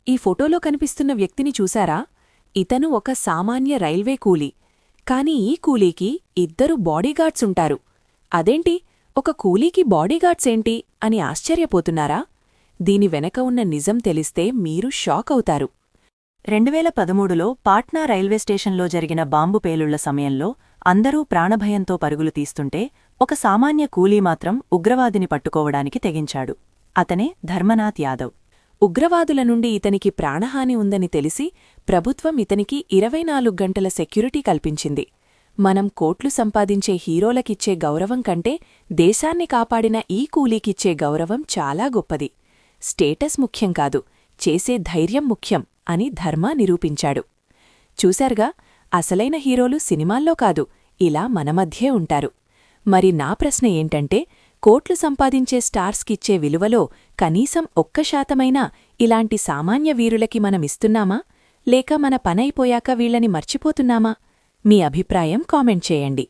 ఈ ఫోటోలో కనిపిస్తున్న వ్యక్తిని చూశారా? ఇతను ఒక సామాన్య రైల్వే కూలీ. కాని ఈ కూలీకి 2 బాడీగార్డ్సుంటారు. అదేంటి, ఒక కూలీకి బాడీగార్డ్సేంటి అని ఆశ్చర్యపోతున్నారా? దీని వెనక ఉన్న నిజం తెలిస్తే మీరు షాక్ అవుతారు. 2013లో పాట్నా రైల్వే స్టేషన్లో జరిగిన బాంబు పేలుళ్ల సమయంలో అందరూ ప్రాణభయంతో పరుగులు తీస్తుంటే ఒక సామాన్య కూలీ మాత్రం ఉగ్రవాదిని పట్టుకోవడానికి తెగించాడు. అతనే ధర్మనాథ్ యాదవ్. ఉగ్రవాదుల నుండి ఇతనికి ప్రాణహాని ఉందని తెలిసి ప్రభుత్వం ఇతనికి 24 గంటల సెక్యూరిటీ కల్పించింది. మనం కోట్లు సంపాదించే హీరోలకిచ్చే గౌరవం కంటే దేశాన్ని కాపాడిన ఈ కూలీకిచ్చే గౌరవం చాలా గొప్పది. స్టేటస్ ముఖ్యం కాదు, చేసే ధైర్యం ముఖ్యం అని ధర్మ నిరూపించాడు. చూశారుగా, అసలైన హీరోలు సినిమాల్లో కాదు, ఇలా మన మధ్యే ఉంటారు. మరి నా ప్రశ్న ఏంటంటే, కోట్లు సంపాదించే స్టార్స్కిచ్చే విలువలో కనీసం 1% ఇలాంటి సామాన్య వీరులకి మనమిస్తున్నామా, లేక మన పనైపోయాక వీళ్లని మర్చిపోతున్నామా? మీ అభిప్రాయం కామెంట్ చేయండి.